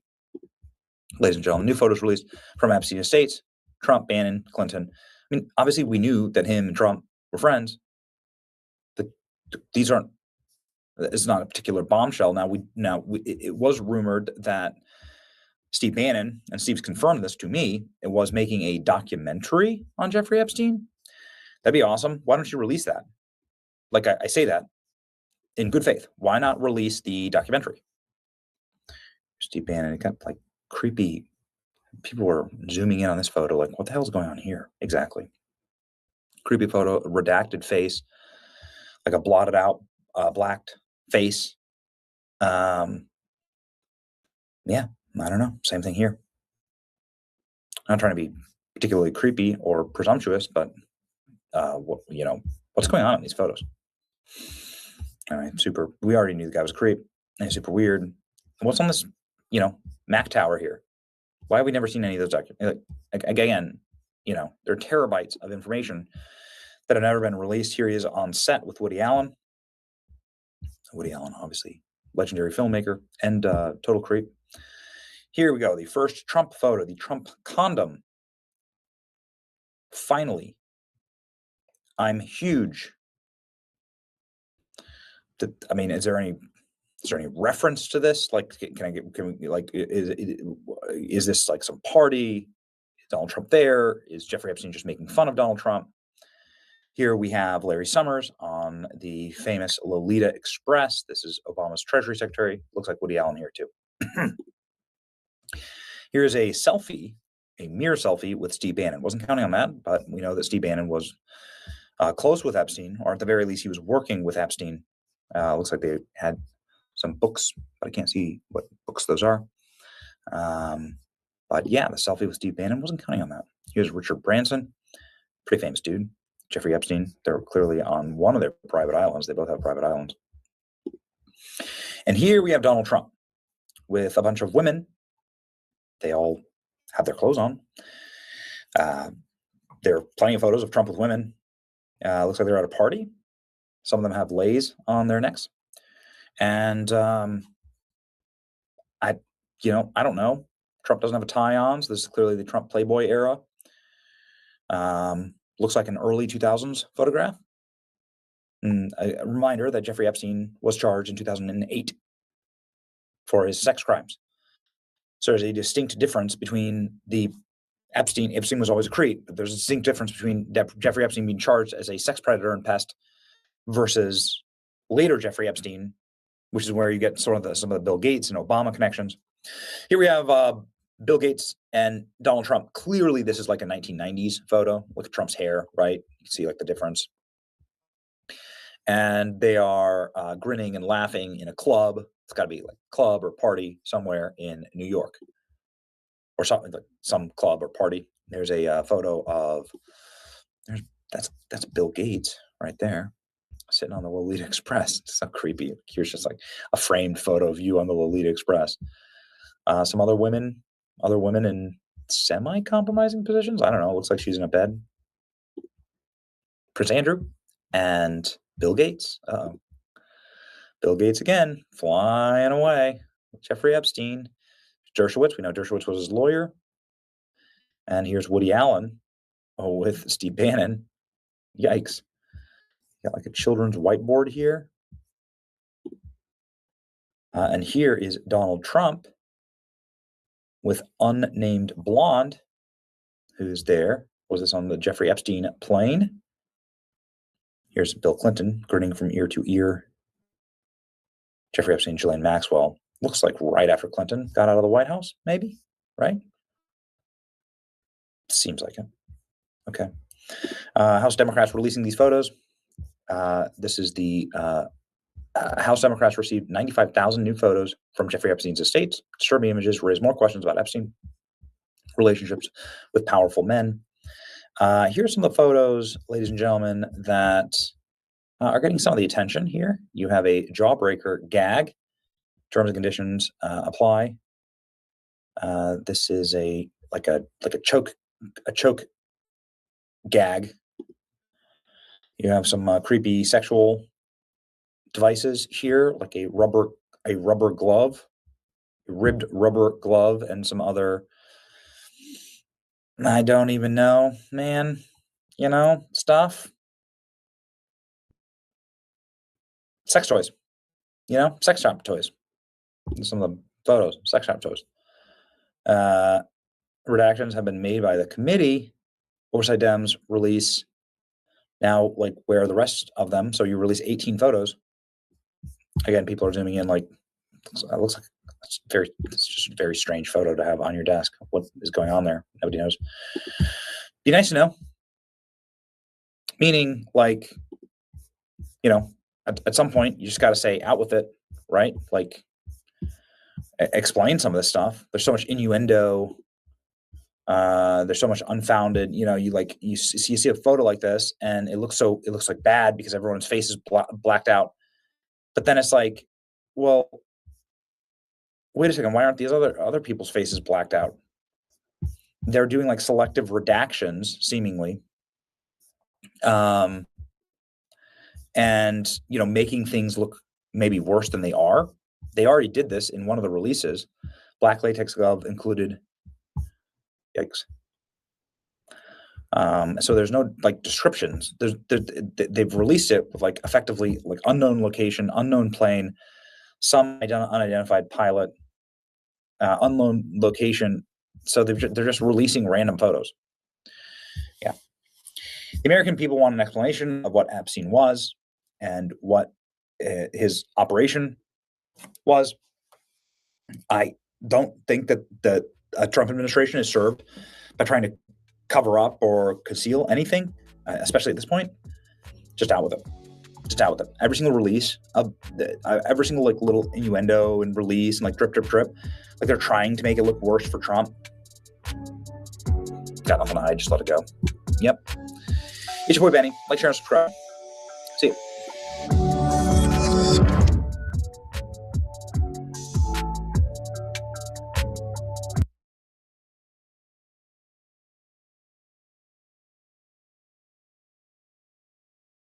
Ladies and gentlemen, new photos released from Epstein estates, Trump, Bannon, Clinton. I mean, obviously we knew that him and Trump were friends. These aren't, it's not a particular bombshell. It was rumored that Steve Bannon, and Steve's confirmed this to me, it was making a documentary on Jeffrey Epstein. That'd be awesome. Why don't you release that? Like I say that in good faith. Why not release the documentary? Steve Bannon, it got like creepy. People were zooming in on this photo, like, what the hell's going on here? Exactly. Creepy photo, redacted face, like a blotted out, blacked face. Yeah, I don't know. Same thing here. I'm not trying to be particularly creepy or presumptuous, but what's going on in these photos? All right, super. We already knew the guy was a creep. And super weird. What's on this, Mac tower here? Why have we never seen any of those documents? Again, there are terabytes of information that have never been released. Here he is on set with Woody Allen. Woody Allen, obviously, legendary filmmaker and total creep. Here we go. The first Trump photo, the Trump condom. Finally, I'm huge. Is there any reference to this? Like, is this like some party? Is Donald Trump there? Is Jeffrey Epstein just making fun of Donald Trump? Here we have Larry Summers on the famous Lolita Express. This is Obama's Treasury Secretary. Looks like Woody Allen here too. Here's a selfie, a mirror selfie with Steve Bannon. Wasn't counting on that, but we know that Steve Bannon was close with Epstein, or at the very least, he was working with Epstein. Looks like they had some books, but I can't see what books those are. But yeah, the selfie with Steve Bannon, wasn't counting on that. Here's Richard Branson, pretty famous dude. Jeffrey Epstein, they're clearly on one of their private islands. They both have private islands. And here we have Donald Trump with a bunch of women. They all have their clothes on. There are plenty of photos of Trump with women. Looks like they're at a party. Some of them have lays on their necks. And I don't know. Trump doesn't have a tie on, so this is clearly the Trump Playboy era. Looks like an early 2000s photograph. And a reminder that Jeffrey Epstein was charged in 2008 for his sex crimes. So there's a distinct difference between the Epstein was always a creep, but there's a distinct difference between Jeffrey Epstein being charged as a sex predator and pest versus later Jeffrey Epstein, which is where you get some of the Bill Gates and Obama connections. Here we have Bill Gates and Donald Trump. Clearly, this is like a 1990s photo. Look at Trump's hair, right? You can see like the difference. And they are grinning and laughing in a club. It's got to be like a club or party somewhere in New York, or something like some club or party. There's a photo of that's Bill Gates right there, sitting on the Lolita Express. It's so creepy. Here's just like a framed photo of you on the Lolita Express. Some other women in semi-compromising positions. I don't know. It looks like she's in a bed. Prince Andrew and Bill Gates. Bill Gates again, flying away. Jeffrey Epstein. Dershowitz. We know Dershowitz was his lawyer. And here's Woody Allen with Steve Bannon. Yikes. Got like a children's whiteboard here. And here is Donald Trump with unnamed blonde, who's there. Was this on the Jeffrey Epstein plane? Here's Bill Clinton grinning from ear to ear. Jeffrey Epstein, Ghislaine Maxwell. Looks like right after Clinton got out of the White House, maybe, right? Seems like it. Okay. House Democrats releasing these photos. This is the House Democrats received 95,000 new photos from Jeffrey Epstein's estate. Disturbing images raise more questions about Epstein relationships with powerful men. Here's some of the photos, ladies and gentlemen, that are getting some of the attention here. You have a jawbreaker gag. Terms and conditions apply. This is a choke gag. You have some creepy sexual devices here, like a rubber glove, a ribbed rubber glove, and some other, I don't even know, man, stuff. Sex toys, sex shop toys. Some of the photos, sex shop toys. Redactions have been made by the committee. Oversight Dems release now, like, where are the rest of them? So you release 18 photos. Again, people are zooming in, like, it looks like it's just a very strange photo to have on your desk. What is going on there? Nobody knows. Be nice to know. Meaning, like, at some point, you just got to say, out with it, right? Like, explain some of this stuff. There's so much innuendo. There's so much unfounded. You see a photo like this, and it looks like bad because everyone's face is blacked out. But then it's like, well, wait a second. Why aren't these other people's faces blacked out? They're doing like selective redactions, seemingly, and making things look maybe worse than they are. They already did this in one of the releases. Black latex glove included. Yikes. So there's no like descriptions. They've released it with like effectively like unknown location, unknown plane, some unidentified pilot, unknown location. So they're just releasing random photos. Yeah. The American people want an explanation of what Epstein was and what his operation was. I don't think that the Trump administration is served by trying to cover up or conceal anything, especially at this point. Just out with it. sits out with them. Every single release, every single like little innuendo and release and like drip, drip, drip, like they're trying to make it look worse for Trump. Got nothing to hide, just let it go. Yep. It's your boy Benny. Like, share, and subscribe. See you.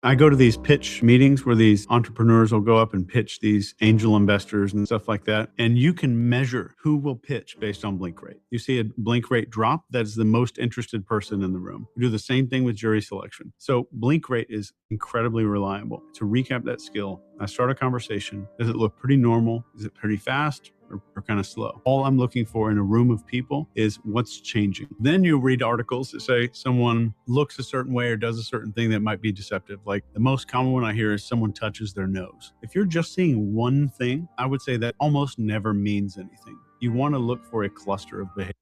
I go to these pitch meetings where these entrepreneurs will go up and pitch these angel investors and stuff like that. And you can measure who will pitch based on blink rate. You see a blink rate drop, that's the most interested person in the room. We do the same thing with jury selection. So blink rate is incredibly reliable. To recap that skill, I start a conversation. Does it look pretty normal? Is it pretty fast? Or kind of slow. All I'm looking for in a room of people is what's changing. Then you read articles that say someone looks a certain way or does a certain thing that might be deceptive. Like the most common one I hear is someone touches their nose. If you're just seeing one thing, I would say that almost never means anything. You want to look for a cluster of behavior.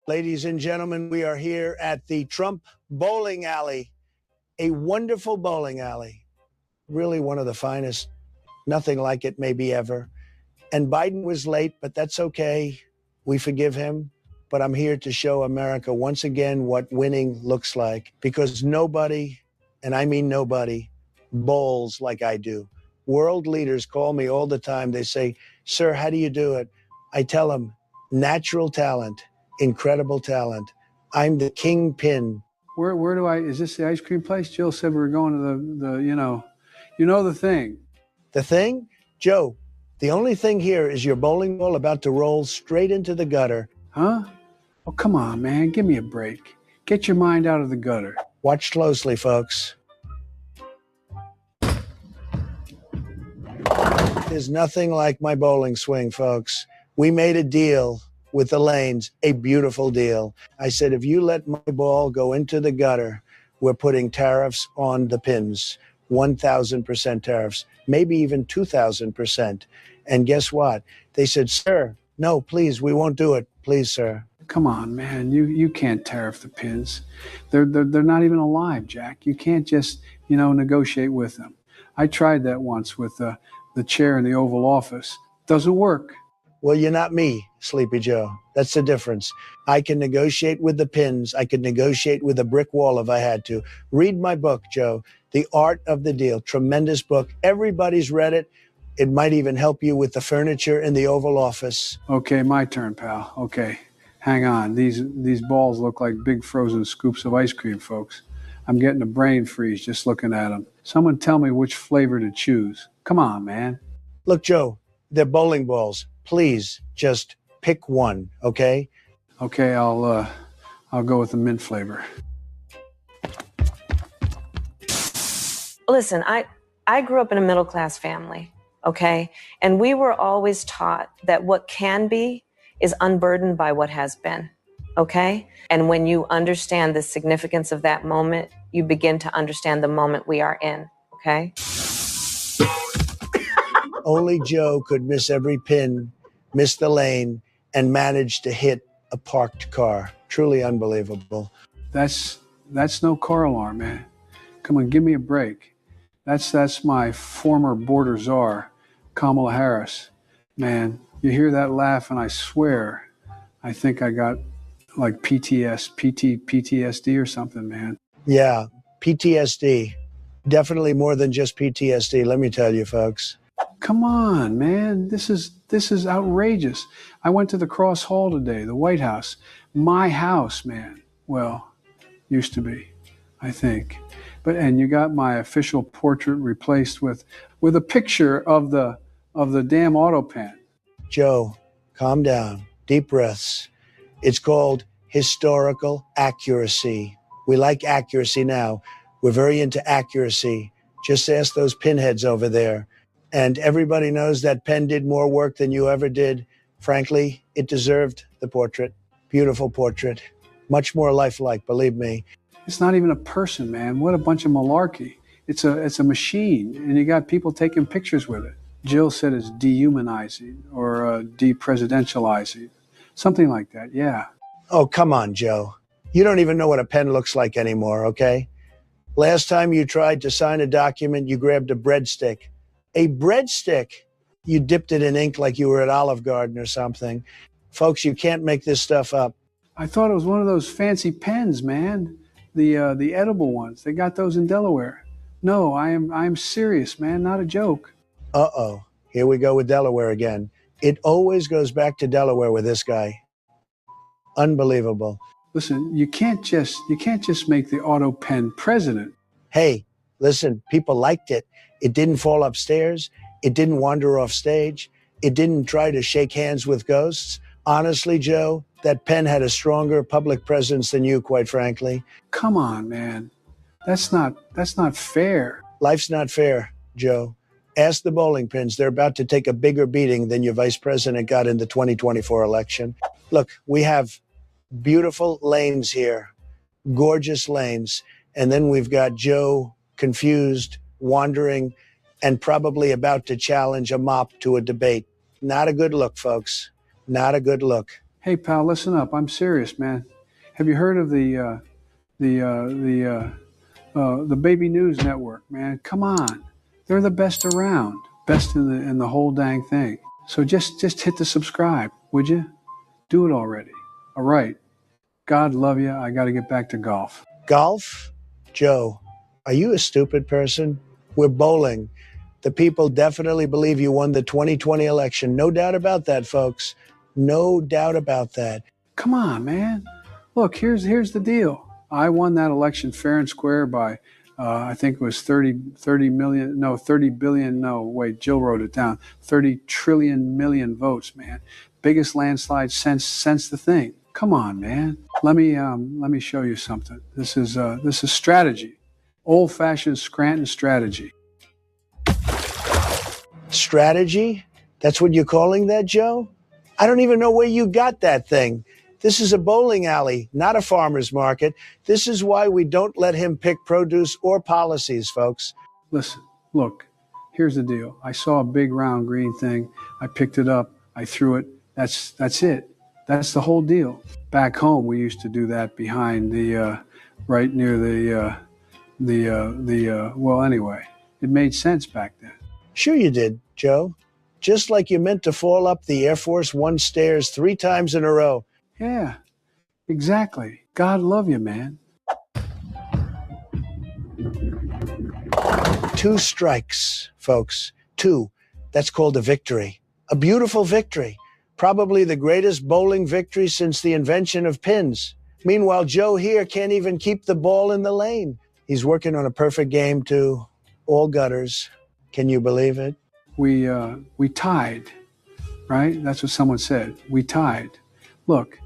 Ladies and gentlemen, we are here at the Trump Bowling Alley, a wonderful bowling alley, really one of the finest, nothing like it maybe ever. And Biden was late, but that's okay. We forgive him. But I'm here to show America once again what winning looks like, because nobody, and I mean nobody, bowls like I do. World leaders call me all the time. They say, "Sir, how do you do it?" I tell them, natural talent. Incredible talent. I'm the kingpin. Where do I, is this the ice cream place? Jill said we were going to the thing. The thing? Joe, the only thing here is your bowling ball about to roll straight into the gutter. Huh? Oh, come on, man. Give me a break. Get your mind out of the gutter. Watch closely, folks. There's nothing like my bowling swing, folks. We made a deal with the lanes, a beautiful deal. I said, if you let my ball go into the gutter, we're putting tariffs on the pins, 1,000% tariffs, maybe even 2,000%. And guess what? They said, "Sir, no, please, we won't do it. Please, sir." Come on, man. You can't tariff the pins. They're not even alive, Jack. You can't just, negotiate with them. I tried that once with the chair in the Oval Office. Doesn't work. Well, you're not me, Sleepy Joe. That's the difference. I can negotiate with the pins. I could negotiate with a brick wall if I had to. Read my book, Joe, The Art of the Deal. Tremendous book. Everybody's read it. It might even help you with the furniture in the Oval Office. Okay, my turn, pal. Okay, hang on. These balls look like big frozen scoops of ice cream, folks. I'm getting a brain freeze just looking at them. Someone tell me which flavor to choose. Come on, man. Look, Joe, they're bowling balls. Please just pick one, okay? Okay, I'll go with the mint flavor. Listen, I grew up in a middle-class family, okay? And we were always taught that what can be is unburdened by what has been, okay? And when you understand the significance of that moment, you begin to understand the moment we are in, okay? Only Joe could miss every pin, miss the lane, and manage to hit a parked car. Truly unbelievable. That's no car alarm, man. Come on, give me a break. That's my former border czar, Kamala Harris. Man, you hear that laugh and I swear, I think I got like PTSD or something, man. Yeah, PTSD. Definitely more than just PTSD, let me tell you, folks. Come on, man. This is outrageous. I went to the Cross Hall today, the White House. My house, man. Well, used to be, I think. And you got my official portrait replaced with a picture of the damn auto pen. Joe, calm down. Deep breaths. It's called historical accuracy. We like accuracy now. We're very into accuracy. Just ask those pinheads over there. And everybody knows that pen did more work than you ever did. Frankly, it deserved the portrait. Beautiful portrait. Much more lifelike, believe me. It's not even a person, man. What a bunch of malarkey. It's a machine, and you got people taking pictures with it. Jill said it's dehumanizing or depresidentializing, something like that. Yeah. Oh, come on, Joe. You don't even know what a pen looks like anymore, okay? Last time you tried to sign a document, you grabbed a breadstick. A breadstick! You dipped it in ink like you were at Olive Garden or something. Folks, you can't make this stuff up. I thought it was one of those fancy pens, man. The edible ones. They got those in Delaware. No, I'm serious, man, not a joke. Uh-oh. Here we go with Delaware again. It always goes back to Delaware with this guy. Unbelievable. Listen, you can't just make the auto pen president. Hey, listen, people liked it. It didn't fall upstairs. It didn't wander off stage. It didn't try to shake hands with ghosts. Honestly, Joe, that pen had a stronger public presence than you, quite frankly. Come on, man. That's not fair. Life's not fair, Joe. Ask the bowling pins. They're about to take a bigger beating than your vice president got in the 2024 election. Look, we have beautiful lanes here, gorgeous lanes. And then we've got Joe confused, wandering, and probably about to challenge a mop to a debate. Not a good look, folks. Not a good look. Hey, pal, listen up. I'm serious, man. Have you heard of the Baby News Network, man? Come on. They're the best around. Best in the whole dang thing. So just hit the subscribe, would you? Do it already. All right. God love you. I got to get back to golf. Golf? Joe, are you a stupid person? We're bowling. The people definitely believe you won the 2020 election. No doubt about that, folks. No doubt about that. Come on, man. Look, here's the deal. I won that election fair and square by, I think it was 30 billion, no, wait, Jill wrote it down, 30 trillion million votes, man. Biggest landslide since the thing. Come on, man. Let me show you something. This is strategy. Old-fashioned Scranton strategy. Strategy? That's what you're calling that, Joe? I don't even know where you got that thing. This is a bowling alley, not a farmer's market. This is why we don't let him pick produce or policies, folks. Listen, look, here's the deal. I saw a big round green thing. I picked it up. I threw it. That's it. That's the whole deal. Back home, we used to do that behind right near well, anyway, it made sense back then. Sure you did, Joe. Just like you meant to fall up the Air Force One stairs 3 times in a row. Yeah, exactly. God love you, man. 2 strikes, folks. 2. That's called a victory. A beautiful victory. Probably the greatest bowling victory since the invention of pins. Meanwhile, Joe here can't even keep the ball in the lane. He's working on a perfect game, too. All gutters. Can you believe it? We tied, right? That's what someone said. We tied. Look,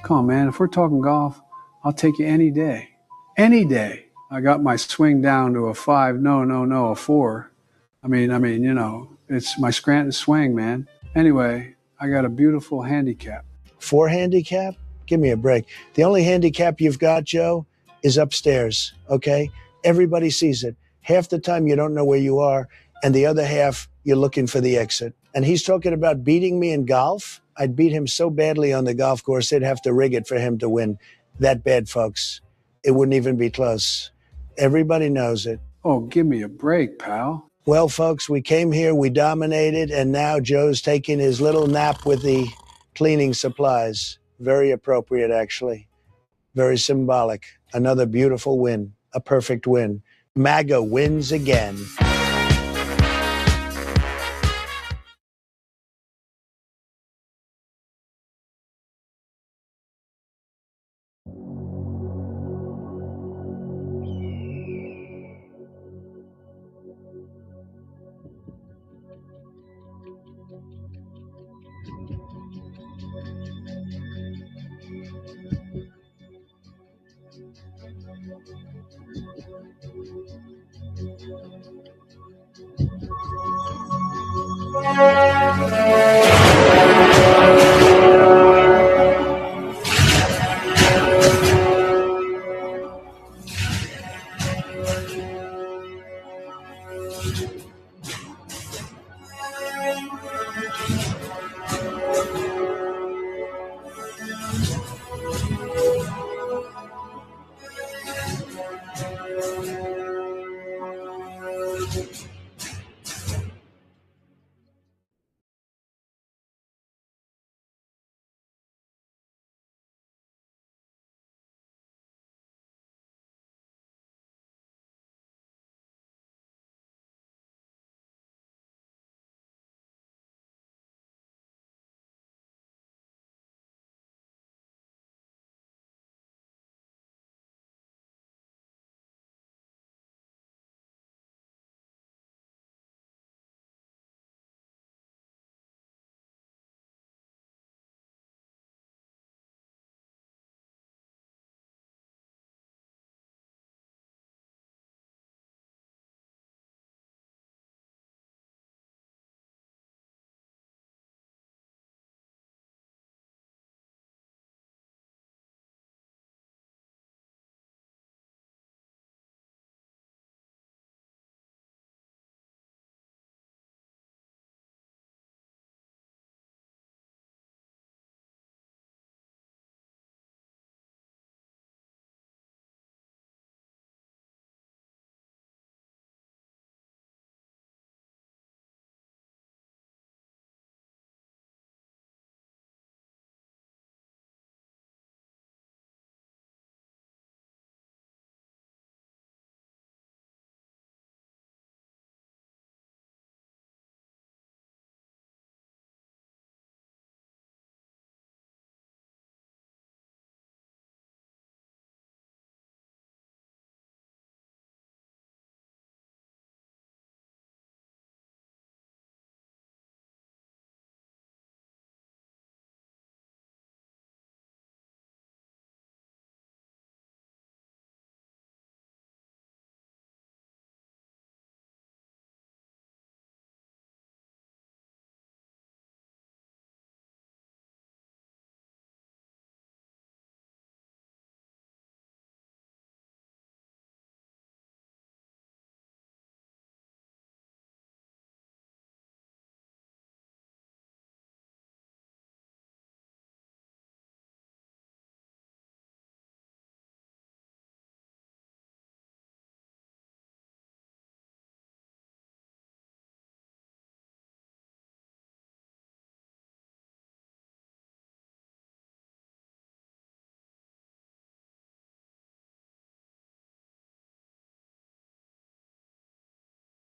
come on, man. If we're talking golf, I'll take you any day. Any day. I got my swing down to a 5. No, a 4. I mean, you know, it's my Scranton swing, man. Anyway, I got a beautiful handicap. 4 handicap? Give me a break. The only handicap you've got, Joe, is upstairs, okay? Everybody sees it. Half the time you don't know where you are, and the other half you're looking for the exit. And he's talking about beating me in golf? I'd beat him so badly on the golf course, they'd have to rig it for him to win. That bad, folks. It wouldn't even be close. Everybody knows it. Oh, give me a break, pal. Well, folks, we came here, we dominated, and now Joe's taking his little nap with the cleaning supplies. Very appropriate, actually. Very symbolic. Another beautiful win. A perfect win. MAGA wins again.